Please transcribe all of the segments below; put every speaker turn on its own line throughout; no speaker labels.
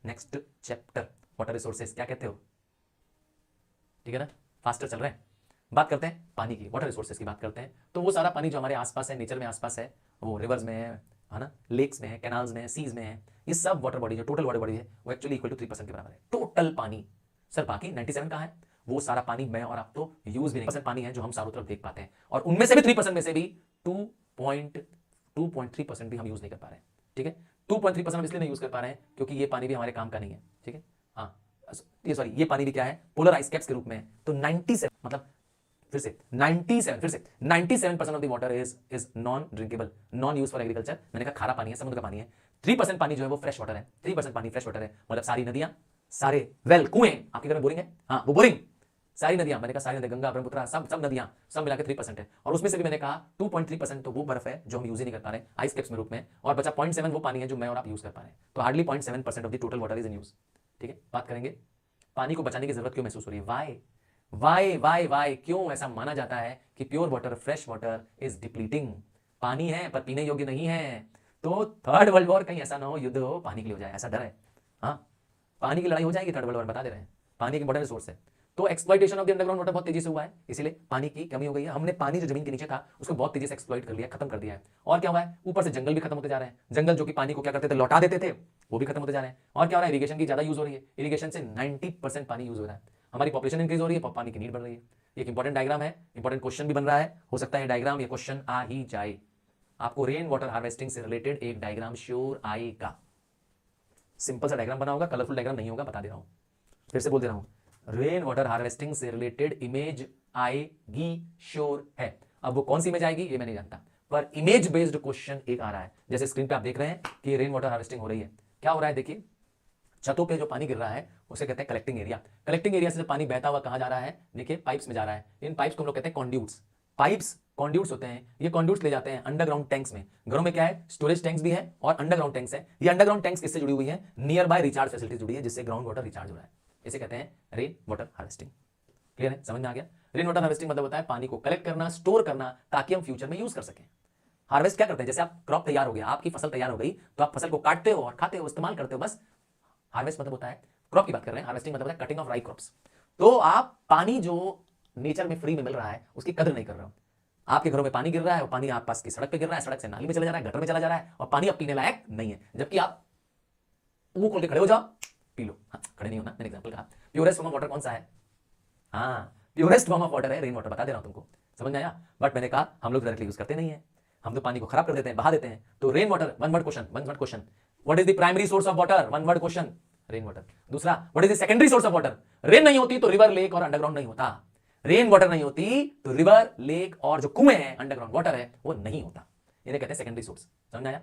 Next chapter water resources, क्या कहते हो? ठीक है ना, फास्टर चल रहे हैं। बात करते हैं पानी की, वाटर रिसोर्सेज की बात करते हैं। तो वो सारा पानी जो हमारे आसपास है, नेचर में आसपास है, वो रिवर्स में है ना, लेक्स में है, कैनाल्स में है, सीज में है, ये सब वाटर बॉडी जो टोटल वाटर बॉडी है वो एक्चुअली इक्वल टू 3% के बराबर है टोटल पानी। सर बाकी 97 कहाँ है? वो सारा पानी मैं और आप तो यूज भी नहीं, परसेंट पानी है जो हम चारों तरफ देख पाते हैं, और उनमें से भी 3% में से भी 2.3% भी हम यूज नहीं कर पा रहे हैं। ठीक है, 2.3% हम इसलिए नहीं यूज कर पा रहे हैं क्योंकि ये पानी भी हमारे काम का नहीं है। ठीक है, हाँ ये सॉरी, ये पानी भी क्या है, पोलर आइस कैप्स के रूप में है। तो 97 मतलब फिर से 97% of the water is non drinkable, non use for agriculture. मैंने कहा खारा पानी है, समुद्र का पानी है। 3% पानी जो है वो फ्रेश वाटर है, 3% पानी फ्रेश वाटर है, मतलब सारी नदियां, सारे वेल, कुएं, आपके घर में बोरिंग है, हाँ वो बोरिंग, सारी नदियां, मैंने कहा सारी नदियां, गंगा ब्रह्मपुत्र सब नदियां सब मिला के 3% है। और उसमें से भी मैंने कहा 2.3% तो वो बर्फ है जो हम यूज ही नहीं कर पा रहे आइस कैप्स में रूप में, और बचा 0.7 वो पानी है जो मैं और आप यूज कर पा रहे हैं। तो hardly 0.7% of the total water is in use. ठीक है, बात करेंगे पानी को बचाने की जरूरत क्यों महसूस हो रही है, वाई क्यों ऐसा माना जाता है कि pure water, fresh water is depleting. पानी है पर पीने योग्य नहीं है, तो थर्ड वर्ल्ड वॉर कहीं ऐसा ना हो, युद्ध हो, पानी के लिए हो जाए, ऐसा डर है। हाँ, पानी की लड़ाई हो जाएगी थर्ड वर्ल्ड वॉर, बता दे रहे हैं। पानी एक इंपॉर्टेंट रिसोर्स है, तो exploitation of the underground water बहुत तेजी से हुआ है, इसीलिए पानी की कमी हो गई है। हमने पानी जो जमीन के नीचे था उसको बहुत तेजी से एक्सप्लॉइट कर लिया, खत्म कर दिया है। और क्या हुआ है, ऊपर से जंगल भी खत्म होते जा रहे हैं, जंगल जो कि पानी को क्या करते थे, लौटा देते थे, वो भी खत्म होते जा रहे हैं। और क्या हो रहा है, इरिगेशन की ज्यादा यूज हो रही है, इरिगेशन से 90% पानी यूज हो रहा है, हमारी पॉपुलेशन इंक्रीज हो रही है, पानी की नीड बढ़ रही है। एक इंपॉर्टेंट डायग्राम है, इंपॉर्टेंट क्वेश्चन भी बन रहा है, हो सकता है डायग्राम या क्वेश्चन आ ही जाए। आपको रेन वाटर हार्वेस्टिंग से रिलेटेड एक डायग्राम श्योर आएगा, सिंपल सा डायग्राम बना होगा, कलरफुल डायग्राम नहीं होगा, बता दे रहा हूं, फिर से बोल दे रहा हूं, रेन वाटर हार्वेस्टिंग से रिलेटेड इमेज आएगी, श्योर है। अब वो कौन सी इमेज आएगी ये मैं नहीं जानता, पर इमेज बेस्ड क्वेश्चन एक आ रहा है। जैसे स्क्रीन पे आप देख रहे हैं कि रेन वाटर हार्वेस्टिंग हो रही है, क्या हो रहा है देखिए, छतों पे जो पानी गिर रहा है उसे कहते हैं कलेक्टिंग एरिया। कलेक्टिंग एरिया से जो पानी बहता हुआ कहां जा रहा है, देखिए पाइप्स में जा रहा है। इन पाइप्स को हम लोग कहते हैं कॉन्ड्यूट्स। पाइप्स कॉन्ड्यूट्स होते हैं, ये कॉन्ड्यूट्स ले जाते हैं अंडरग्राउंड टैंक्स में। घरों में क्या है, स्टोरेज टैंक्स भी है और अंडरग्राउंड टैंक्स है। ये अंडरग्राउंड टैंक्स किससे जुड़ी हुई है, नियर बाय रिचार्ज फैसिलिटी जुड़ी है, जिससे ग्राउंड वाटर रिचार्ज हो रहा है। इसे कहते हैं रेन वाटर हार्वेस्टिंग। क्लियर है, समझ में आ गया? रेन वाटर हार्वेस्टिंग मतलब होता है पानी को कलेक्ट करना, स्टोर करना, ताकि हम फ्यूचर में यूज कर सकें। हार्वेस्ट क्या करते हैं, जैसे आप क्रॉप तैयार हो गया, आपकी फसल तैयार हो गई, तो आप फसल को काटते हो और खाते हो, इस्तेमाल करते हो, बस। हार्वेस्ट मतलब होता है, क्रॉप की बात कर रहे हैं, हार्वेस्टिंग मतलब होता है कटिंग ऑफ राई क्रॉप्स। तो आप पानी जो नेचर में फ्री में मिल रहा है उसकी कदर नहीं कर रहे हो। आपके घरों में पानी गिर रहा है और पानी आप पास की सड़क पे गिर रहा है, सड़क से नाली में चला जा रहा है, गटर में चला जा रहा है, और पानी अब पीने लायक नहीं है, जबकि आप मुंह खोल के खड़े हो जाओ, पी लो। हाँ, खड़े नहीं होना, मैंने एग्जांपल कहा। प्योरेस्ट फॉर्म ऑफ वाटर कौन सा है, हाँ प्योरेस्ट फॉर्म ऑफ वाटर है रेन वाटर, बता दे रहा हूं तुमको, समझ में आया? बट मैंने कहा हम लोग डायरेक्टली यूज करते नहीं है, हम तो पानी को खराब कर देते हैं, बहा देते हैं। तो rain water, one word question, what is the primary source of water, one word question, rain water. दूसरा, what is the secondary source of water, rain नहीं होती तो रिवर, लेक और अंडरग्राउंड नहीं होता। रेन वाटर नहीं होती तो रिवर, लेक और जो कुएं हैं, अंडरग्राउंड वाटर है, वो नहीं होता। इन्हें कहते हैं सेकेंडरी सोर्स, समझ में आया?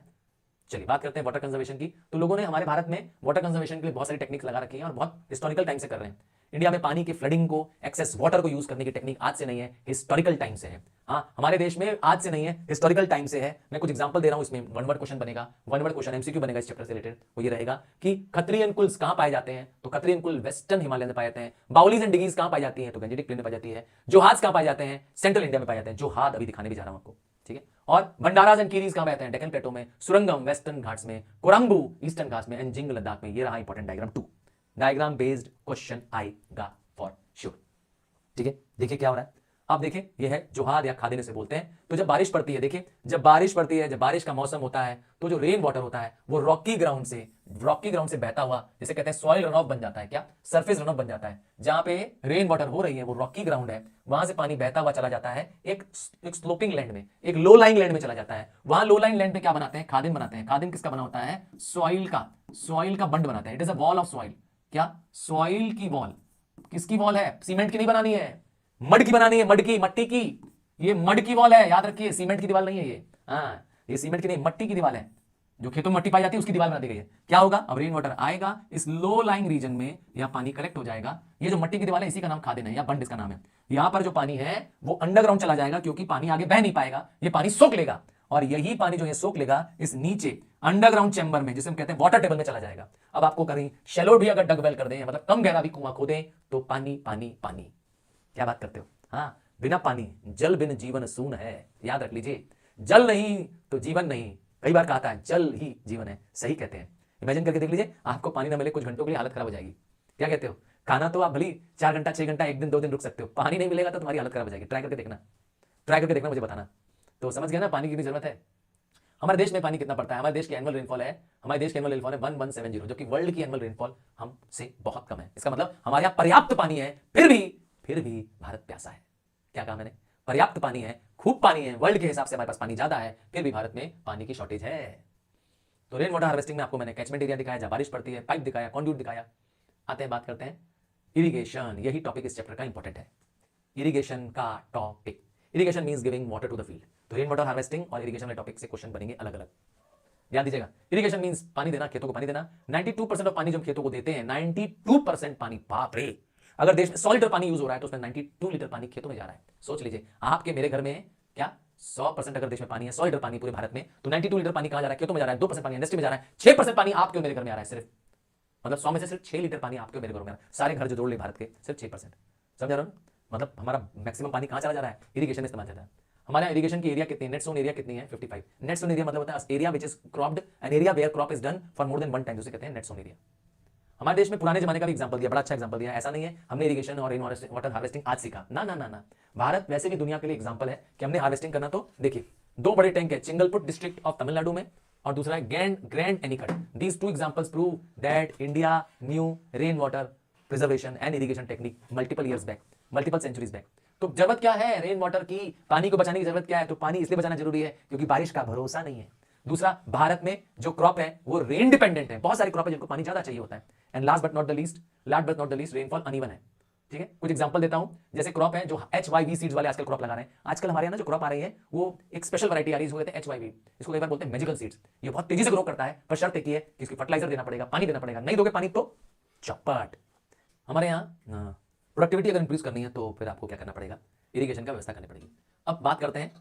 चलिए बात करते हैं वाटर कंजर्वेशन की। तो लोगों ने हमारे भारत में वाटर कंजर्वेशन के लिए बहुत सारी टेक्निक्स लगा रखी हैं और बहुत हिस्टोरिकल टाइम से कर रहे हैं। इंडिया में पानी की फ्लडिंग को, एक्सेस वाटर को यूज करने की टेक्निक आज से नहीं है, हिस्टोरिकल टाइम से है। हाँ, हमारे देश में आज से नहीं है, हिस्टोरिकल टाइम से है। मैं कुछ एग्जांपल दे रहा हूं, इसमें वन वर्ड क्वेश्चन बनेगा, वन वर्ड क्वेश्चन एमसीक्यू बनेगा इस चैप्टर से रिलेटेड। वो ये रहेगा कि खत्रियन कुल्स कहां पाए जाते हैं, तो खत्रियन कुल वेस्टर्न हिमालय में पाए जाते हैं। बाउलीज एंड डिगीज कहां पाई जाती है, तो गंजेटिक प्लेन में पाई जाती है। जोहाज कहां पाए जाते हैं, सेंट्रल इंडिया में पाए जाते हैं। जोहाज अभी दिखाने भी जा रहा हूं आपको, ठीक है। और भंडाराज एंड कीरीज कहां पाते हैं, डेक्कन प्लेटो में। सुरंगम वेस्टर्न घाट्स में, कोरंबू ईस्टर्न घाट्स में, एंड जिंग लद्दाख में। ये रहा important diagram 2, diagram based question आएगा फॉर श्योर, ठीक है। देखिए क्या हो रहा है, आप देखिए, ये है जोहाद या खादिन से बोलते हैं। तो जब बारिश पड़ती है, देखिए जब बारिश पड़ती है, जब बारिश का मौसम होता है, तो जो रेन वाटर होता है वो रॉकी ग्राउंड से बहता हुआ, जिसे कहते हैं सॉइल रन ऑफ बन जाता है, क्या सरफेस रन ऑफ बन जाता है। जहां पे रेन वाटर हो रही है वो रॉकी ग्राउंड है, वहां से पानी बहता हुआ चला जाता है एक स्लोपिंग लैंड में, एक लो लाइंग लैंड में चला जाता है। वहां लो लाइंग लैंड में क्या बनाते हैं, खादिन बनाते हैं। खादिन किसका बना होता है, सॉइल का बंड बनाते हैं। It is a wall of soil, क्या सॉइल की वॉल। किसकी वॉल है, सीमेंट की नहीं बनानी है, मड की बनानी है, मट्टी की। ये मड की वॉल है, याद रखिए, सीमेंट की दीवार नहीं है ये। हाँ, ये सीमेंट की नहीं, मट्टी की दीवार है, जो खेतों में मट्टी पाई जाती है उसकी दीवार बना दी गई है। क्या होगा, अब रेन वाटर आएगा, इस लो लाइंग रीजन में यहाँ पानी कलेक्ट हो जाएगा। ये जो मट्टी की दीवार है इसी का नाम खादिन है या बंड इसका नाम है। यहाँ पर जो पानी है वो अंडरग्राउंड चला जाएगा, क्योंकि पानी आगे बह नहीं पाएगा, ये पानी सोख लेगा, और यही पानी जो है सोख लेगा इस नीचे अंडरग्राउंड चैम्बर में, जिसे हम कहते हैं वाटर टेबल में चला जाएगा। अब आपको कहीं शैलो भी अगर डग वेल कर दें, मतलब कम गहरा भी कुआं खोदें, तो पानी पानी पानी। क्या बात करते हो, हाँ, बिना पानी, जल बिन जीवन शून्य है, याद रख लीजिए। जल नहीं तो जीवन नहीं, कई बार कहा था जल ही जीवन है, सही कहते हैं। इमेजिन करके देख लीजिए, आपको पानी ना मिले कुछ घंटों के लिए, हालत खराब हो जाएगी। क्या कहते हो? खाना तो आप भली 4 घंटा 6 घंटा 1 दिन 2 दिन रुक सकते हो, पानी नहीं मिलेगा तो तुम्हारी हालत खराब हो जाएगी। ट्राई करके देखना, मुझे बताना। तो समझ गया ना पानी की कितनी जरूरत है। हमारे देश में पानी कितना पड़ता है? हमारे देश की एनुअल रेनफॉल है 1170, जो कि वर्ल्ड की एनुअल रेनफॉल हमसे बहुत कम है। इसका मतलब हमारे यहाँ पर्याप्त पानी है, फिर भी भारत प्यासा है। क्या कहा मैंने? पर्याप्त पानी है, खूब पानी है, वर्ल्ड के हिसाब से हमारे पास पानी ज्यादा है, फिर भी भारत में पानी की शॉर्टेज है। तो रेन वाटर हार्वेस्टिंग में आपको मैंने कैचमेंट एरिया दिखाया जहां बारिश पड़ती है, पाइप दिखाया, कॉन्ड्यूट दिखाया। आते हैं, बात करते हैं इरिगेशन। यही टॉपिक इस चैप्टर का इंपॉर्टेंट है, इरिगेशन का topic. Irrigation means giving water to the field. तो रेन वाटर हार्वेस्टिंग और इरिगेशन वाले टॉपिक से क्वेश्चन बनेंगे अलग अलग, ध्यान दीजिएगा। इरिगेशन मींस पानी देना, खेतों को पानी देना। 92% ऑफ पानी जो हम खेतों को देते हैं, 92% पानी, बाप रे। अगर देश में 100 लीटर पानी यूज हो रहा है तो उसमें 92 लीटर पानी खेतों में जा रहा है। सोच लीजिए, आपके मेरे घर में क्या 100% अगर देश में पानी है, 100 लीटर पानी पूरे भारत में, तो 92 लीटर पानी कहां जा रहा है? खेतों में जा रहा है। 2% पानी इंडस्ट्री में जा रहा है। 6% पानी आपके मेरे घर में आ रहा है सिर्फ, मतलब 100 में से सिर्फ 6 लीटर पानी आपके मेरे घर में आ रहा है। सारे घर जो जोड़ ले भारत के, सिर्फ 6%। समझ रहे हो? मतलब हमारा मैक्सिमम पानी कहां चला जा रहा है? इरिगेशन में इस्तेमाल जा रहा है। हमारे इरिगेशन की एरिया कितनी है? नेट सोन एरिया कितनी है? 55। नेट सोन एरिया मतलब होता है area which is cropped, an area where crop is done for more than 1 time, उसे कहते हैं नेट सोन एरिया। हमारे देश में पुराने जमाने का भी एग्जांपल दिया, बड़ा अच्छा एग्जांपल दिया। ऐसा नहीं है हमने इरिगेशन और रेन वाटर हार्वेस्टिंग आज सीखा, ना ना ना ना। भारत वैसे भी दुनिया के लिए एग्जांपल है कि हमने हार्वेस्टिंग करना। तो देखिए, 2 बड़े टैंक है चिंगलपुट डिस्ट्रिक्ट ऑफ तमिलनाडु में, और दूसरा है Grand Anicut. These 2 examples prove that India knew rain water preservation and irrigation technique multiple years back, multiple centuries back. तो जरूरत क्या है रेन वाटर की? पानी को बचाने की जरूरत क्या है? तो पानी इसलिए बचाना जरूरी है क्योंकि बारिश का भरोसा नहीं है। दूसरा, भारत में जो क्रॉप है वो रेन डिपेंडेंट है, बहुत सारी क्रॉप है जिनको पानी ज्यादा चाहिए होता है। And last but not the least, rainfall uneven है। ठीक है, कुछ एग्जांपल देता हूं। जैसे क्रॉप है जो HYV सीड्स वाले आजकल क्रॉप लगा रहे हैं। आजकल हमारे यहाँ ना जो क्रॉप आ रही है वो एक स्पेशल वैरायटी आ रही है, इसको कहते हैं HYV। इसको कई बार बोलते हैं मैजिकल सीड्स। ये बहुत तेजी से ग्रो करता है, पर शर्त एक ही है कि इसकी फर्टिलाइजर देना पड़ेगा, पानी देना पड़ेगा। नहीं दोगे पानी तो चौपट। हमारे यहाँ प्रोडक्टिविटी अगर इंक्रीज करनी है तो फिर आपको क्या करना पड़ेगा? इरिगेशन का व्यवस्था करनी पड़ेगी। अब बात करते हैं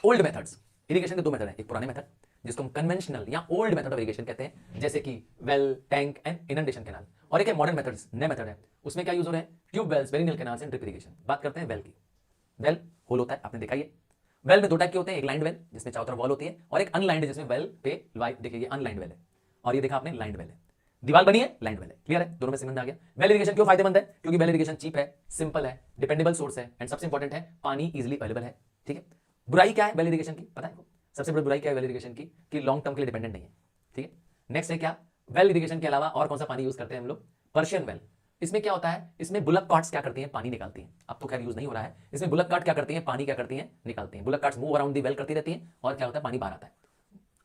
ओल्ड मेथड्स। इरिगेशन के 2 मेथड हैं, एक पुराने मेथड जिसको हम कन्वेंशनल या ओल्ड मेथड ऑफ इरिगेशन कहते हैं, जैसे कि well, tank and inundation canal, और एक है मॉडर्न मेथड्स, नए मेथड है। उसमें क्या यूज हो रहे हैं? Tube wells, perennial canals and drip irrigation. बात करते हैं वेल की। वेल होल होता है, आपने देखा ही है। वेल में 2 टाइप के होते हैं, एक लाइंड वेल जिसमें चारों तरफ वॉल होती है, और एक अनलाइंड जिसमें वेल पे देखिए ये अनलाइंड वेल है, और ये देखा आपने लाइंड वेल है। दीवार बनी है, लाइंड वेल है। क्लियर है? दोनों में संबंध आ गया। वेल इरिगेशन क्यों फायदेमंद है? क्योंकि वेल इरिगेशन चीप है, सिंपल है, डिपेंडेबल सोर्स है, एंड सबसे इंपॉर्टेंट है पानी इजीली अवेलेबल है। ठीक है। बुराई क्या है वेल इरिगेशन की? पता है? सबसे बड़ी बुराई क्या है वेल इरिगेशन की? कि लॉन्ग टर्म के लिए डिपेंडेंट नहीं है। ठीक है। नेक्स्ट है क्या? वेल इरिगेशन के अलावा और कौन सा पानी यूज करते हैं हम लोग? Persian well. इसमें क्या होता है? इसमें बुलक कार्ट्स क्या करती हैं? पानी निकालती हैं। अब तो खैर यूज नहीं हो रहा है। इसमें बुलक कार्ट क्या करती हैं? पानी क्या करती हैं? निकालती हैं। Bullock carts move around the well करती रहती हैं, और क्या होता है? पानी बाहर आता है।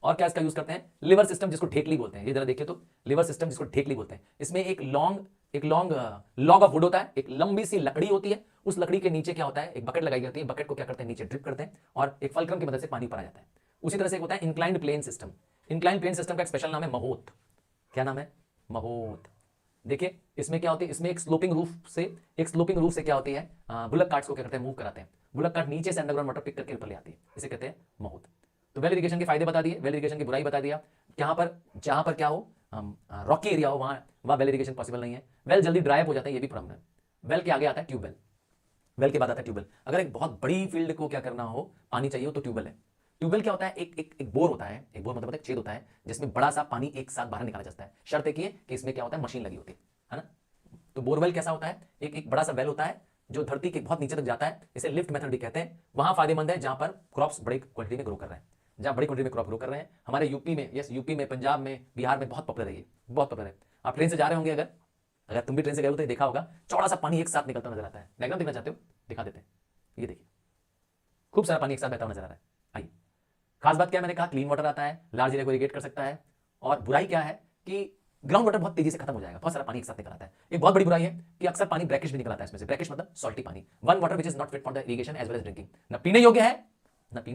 और क्या इसका यूज करते हैं? लिवर सिस्टम, जिसको ढेकली बोलते हैं। ये जरा देखिए तो, लिवर सिस्टम जिसको ढेकली बोलते हैं। इसमें एक लॉन्ग लॉग ऑफ वुड होता है, एक लंबी सी लकड़ी होती है। उस लकड़ी के नीचे क्या होता है? एक बकेट लगाई जाती है। बकेट को क्या करते हैं? नीचे ड्रिप करते हैं, और एक फलक्रम की मदद से पानी ऊपर आ जाता है। उसी तरह से होता है inclined plane system. Inclined plane system का एक स्पेशल नाम है महोत। क्या नाम है? महोत। देखिए इसमें क्या होती है? इसमें एक स्लोपिंग रूफ से क्या होती है? बुलक कार्ट्स को क्या करते हैं? मूव कराते हैं। बुलक कार्ट नीचे से अंडरग्राउंड वाटर पिक करके ऊपर ले आती है, इसे कहते हैं महोत। तो वेल इरिगेशन के फायदे बता दिए, वेल इरिगेशन की बुराई बता दिया। जहां पर क्या हो, रॉकी एरिया हो, वहां वेल इरिगेशन पॉसिबल नहीं है। वेल जल्दी ड्राई अप हो जाते हैं, ये भी प्रॉब्लम है। वेल के आगे आता है ट्यूबवेल। वेल के बाद आता है ट्यूबवेल। अगर एक बहुत बड़ी फील्ड को क्या करना हो, पानी चाहिए हो, तो ट्यूबवेल है। ट्यूबवेल क्या होता है? एक बोर होता है, एक बोर मतलब एक छेद होता है जिसमें बड़ा सा पानी एक साथ बाहर निकाला जाता है। शर्त एक ही है कि इसमें क्या होता है? मशीन लगी होती है ना। तो बोरवेल कैसा होता है? एक बड़ा सा वेल होता है जो धरती के बहुत नीचे तक जाता है, इसे लिफ्ट मेथड भी कहते हैं। वहां फायदेमंद है जहां पर क्रॉप्स बड़ी क्वांटिटी में ग्रो कर रहे हैं, जहां बड़ी क्वांटिटी में क्रॉप ग्रो कर रहे हैं। हमारे यूपी में, यूपी में, पंजाब में, बिहार में बहुत पॉपुलर है ये, बहुत पॉपुलर है। आप ट्रेन से जा रहे होंगे, अगर तुम भी ट्रेन से गए हो तो देखा होगा, चौड़ा सा पानी एक साथ निकलता नजर आता है। डायग्राम देखना चाहते हो? दिखा देते हैं। ये देखिए, खूब सारा पानी एक साथ बहता हुआ नजर आ रहा है। आइए, खास बात क्या मैंने कहा? क्लीन वाटर आता है, लार्ज एरिया को इरिगेट कर सकता है। और बुराई क्या है? कि ग्राउंड वाटर बहुत तेजी से खत्म हो जाएगा, बहुत सारा पानी एक साथ निकल आता है। एक बहुत बड़ी बुराई है कि अक्सर पानी ब्रैकिश भी निकल आता है इसमें से। ब्रैकिश मतलब सॉल्टी पानी, one water which is not fit for the irrigation as well as drinking. न पीने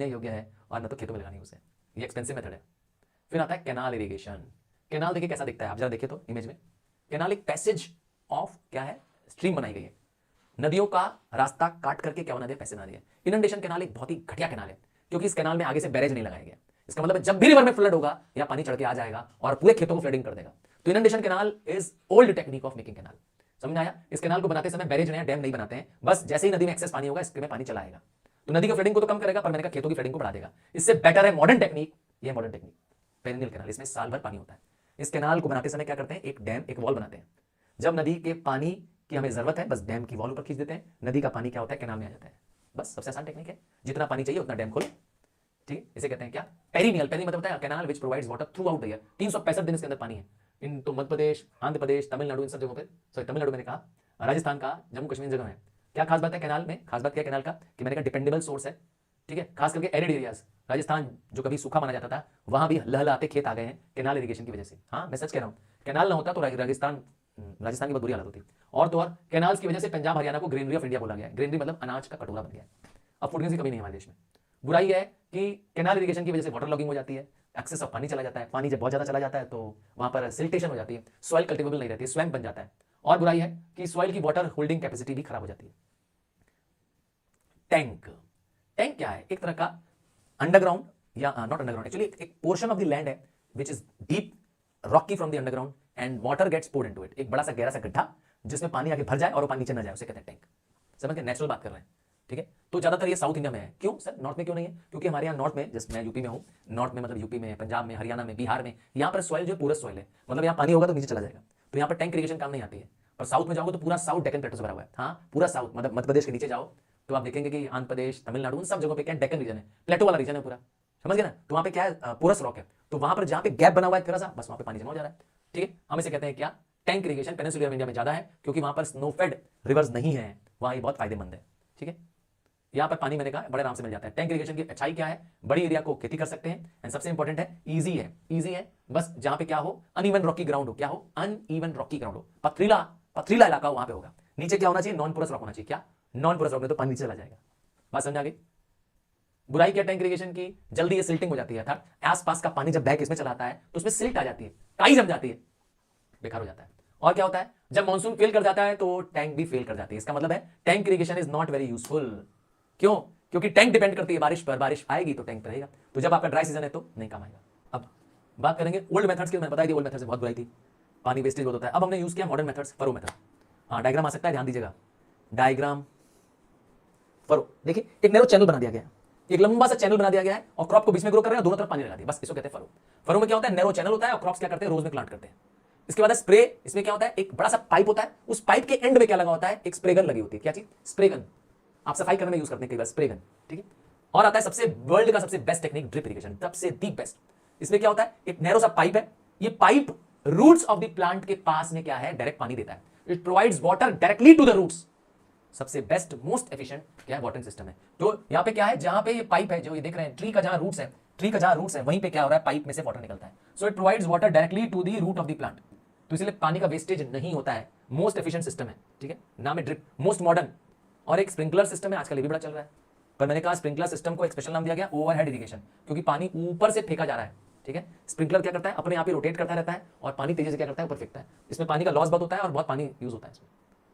योग्य है और न तो खेतों में लगानी उसे। ये एक्सपेंसिव मेथड है। फिर आता है कैनाल इरिगेशन। कैनाल देखिए कैसा दिखता है, आप जरा देखिए तो इमेज में। कैनाल एक पैसेज ऑफ क्या है? स्ट्रीम बनाई गई है। नदियों का रास्ता काट करके क्या बना दिया? पैसेज बना दिया। इनंडेशन कैनाल एक बहुत ही घटिया कैनाल है, क्योंकि इस कैनाल में आगे से बैरेज नहीं लगाया गया। इसका मतलब जब भी रिवर में फ्लड होगा, या पानी चढ़ के आ जाएगा और पूरे खेतों को फ्लडिंग कर देगा। तो inundation canal is old technique of making canal. समझ आया? इस कैनाल को बनाते समय बैरेज नया डैम नहीं बनाते हैं, बस जैसे ही नदी में एक्सेस पानी होगा इसके में पानी चला आएगा। तो नदी की फ्लडिंग को तो कम करेगा, पर मैंने कहा खेतों की फ्लडिंग को बढ़ा देगा। इससे बेटर है मॉडर्न टेक्निक, ये मॉडर्न टेक्निक पेरिनियल कैनाल। इसमें साल भर पानी होता है। इस कैनाल को बनाते समय क्या करते हैं, एक डैम, एक वॉल बनाते हैं। जब नदी के पानी की हमें जरूरत है, बस डैम की वॉल ऊपर खींच देते हैं, नदी का पानी क्या होता है, कैनाल में आ जाता है। बस सबसे आसान टेक्निक है, जितना पानी चाहिए उतना डैम खोलो, ठीक है। इसे कहते हैं क्या, पेरिनियल। पेरिनियल मतलब होता है canal which provides water through out the year. 365 दिन इसके अंदर पानी है। इन तो मध्य प्रदेश, आंध्र प्रदेश, तमिलनाडु, इन सब जगहों पे, सॉरी तमिलनाडु मैंने कहा, राजस्थान का, जम्मू कश्मीर जगह है। क्या खास बात है कैनाल में, खास बात क्या है कैनाल का, कि मैंने कहा डिपेंडेबल सोर्स है, ठीक है। खास करके एरिड एरियाज, राजस्थान जो कभी सूखा माना जाता था, वहां भी लहलहाते खेत आ गए हैं कैनाल इरिगेशन की वजह से। हाँ मैं सच कह रहा हूँ, कैनाल ना होता तो राजस्थान की बहुत बुरी हालत होती। और तो और कैनाल्स की वजह से पंजाब हरियाणा को ग्रेनरी ऑफ इंडिया बोला गया है। ग्रेनरी मतलब अनाज का कटोरा बन गया है। अब फूड की कमी नहीं है हमारे देश में। बुराई है कि कैनाल इरिगेशन की वजह से वाटर लॉगिंग हो जाती है, एक्सेस ऑफ पानी चला जाता है। पानी जब बहुत ज्यादा चला जाता है तो वहां पर सिल्टेशन हो जाती है, सॉइल कल्टिवेबल नहीं रहती है, स्वैम्प बन जाता है। और बुराई है कि सॉइल की वाटर होल्डिंग कैपेसिटी भी खराब हो जाती है। टैंक, टैंक क्या है, एक तरह का अंडरग्राउंड या नॉट अंडरग्राउंड, एक्चुअली एक पोर्शन ऑफ द लैंड है which is deep rocky from the underground and water gets poured into it. एक बड़ा सा गहरा सा गड्ढा जिसमें पानी आगे भर जाए और वो पानी नीचे न जाए, उसे कहते हैं टैंक। समझ के, नेचुरल बात कर रहे हैं, ठीक है। तो ज्यादातर ये साउथ इंडिया में है। क्यों सर, नॉर्थ में क्यों नहीं है? क्योंकि हमारे यहाँ नॉर्थ में, जैसे मैं यूपी में हूँ, नॉर्थ में मतलब यूपी में, पंजाब में, हरियाणा में, बिहार में, यहाँ पर सॉइल जो पूरा सॉइल है, मतलब यहाँ पानी होगा तो नीचे चला जाएगा, तो यहाँ पर टैंक इरिगेशन काम नहीं आती है। पर साउथ में जाओगे तो पूरा साउथ डेक्कन प्लेटो से भरा हुआ है। हाँ पूरा साउथ, मतलब मध्य प्रदेश के नीचे जाओ तो आप देखेंगे कि आंध्र प्रदेश, तमिलनाडु, उन सब जगहों पे क्या डेक्कन रीजन है, प्लेटो वाला रीजन है पूरा, समझ गए ना। तो वहाँ पे क्या है, पोरस रॉक है, तो वहाँ पर जहाँ पे गैप बना हुआ है थोड़ा सा, बस वहाँ पे पानी जमा हो जा रहा है, ठीक है। हम इसे कहते हैं क्या, टैंक इरिगेशन। पेनिनसुलर इंडिया में ज्यादा है क्योंकि वहाँ पर स्नोफेड रिवर्स नहीं है, वहाँ ये बहुत फायदेमंद है, ठीक है। यहाँ पर पानी मैंने कहा बड़े आराम से मिल जाता है। टैंक इरिगेशन की अच्छाई क्या है, बड़ी एरिया को खेती कर सकते हैं, एंड सबसे इंपॉर्टेंट है इजी है। इजी है बस जहाँ पे क्या हो, अनइवन रॉकी ग्राउंड हो, क्या हो, अनइवन रॉकी ग्राउंड हो, पथरीला पथरीला इलाका हो, वहां पे होगा। नीचे क्या होना चाहिए, नॉन पोरस रॉक होना चाहिए। क्या नॉन पोरस रॉक में तो पानी नीचे चला जाएगा। बात समझ आ गई। बुराई क्या टैंक इरिगेशन की, जल्दी ये सिल्टिंग हो जाती है, अर्थात आसपास का पानी जब बैक इसमें चलाता है तो उसमें सिल्ट आ जाती है, काई जम जाती है, बेकार हो जाता है। और क्या होता है, जब मानसून फेल कर जाता है तो टैंक भी फेल कर जाती है। इसका मतलब है tank irrigation is not very useful. क्यों? क्योंकि टैंक डिपेंड करती है बारिश पर, बारिश आएगी तो टैंक पर रहेगा, तो जब आपका ड्राई सीजन है तो नहीं काम आएगा। अब बात करेंगे ओल्ड मेथड्स की। मैंने बताई थी ओल्ड मेथड्स में बहुत बुराई थी, पानी वेस्टेज बहुत होता है। अब हमने यूज किया मॉडर्न मेथड्स, फरो मेथड। हाँ डायग्राम आ सकता है, ध्यान दीजिएगा, डायग्राम फरो। देखिए एक नैरो चैनल बना दिया गया है, एक लंबा सा चैनल बना दिया गया है और क्रॉप को बीच में ग्रो कर रहे हैं, दोनों तरफ पानी लगा दिया, बस इसको कहते हैं फरो। फरो में क्या होता है, नैरो चैनल होता है और क्रॉप्स क्या करते हैं, रोज में प्लांट करते हैं। इसके बाद स्प्रे, इसमें क्या होता है, एक बड़ा सा पाइप होता है, उस पाइप के एंड में क्या लगा होता है, एक स्प्रे गन लगी होती है। क्या चीज, स्प्रे गन। आप सफाई करने में यूज करते हैं कई बार स्प्रे गन, ठीक है। और आता है सबसे वर्ल्ड का सबसे बेस्ट टेक्निक, ड्रिप इरिगेशन, सबसे दी बेस्ट। इसमें क्या होता है, एक नैरो सा पाइप है, ये pipe roots of the plant के पास में क्या है, डायरेक्ट पानी देता है। It provides water directly to the roots. सबसे बेस्ट मोस्ट एफिशिएंट क्या है, वाटरिंग सिस्टम है। तो यहाँ पे क्या है, जहां पे ये पाइप है, जो ये देख रहे हैं, ट्री का जहां रूट्स है, ट्री का जहां रूट्स है, वहीं पे क्या हो रहा है, पाइप में से वाटर निकलता है। So it provides water directly to the root of the plant, तो इसलिए पानी का वेस्टेज नहीं होता है। मोस्ट एफिशिएंट सिस्टम है, ठीक है, नाम है ड्रिप, मोस्ट मॉडर्न। और एक स्प्रिंकलर सिस्टम है, आजकल ये भी बड़ा चल रहा है, पर मैंने कहा स्प्रिंकलर सिस्टम को एक स्पेशल नाम दिया गया, ओवरहेड इरिगेशन, क्योंकि पानी ऊपर से फेंका जा रहा है, ठीक है। स्प्रिंकलर क्या करता है, अपने आप ही रोटेट करता रहता है और पानी तेजी से क्या करता है, ऊपर फेंकता है। इसमें पानी का लॉस बहुत होता है और बहुत पानी यूज होता है इसमें।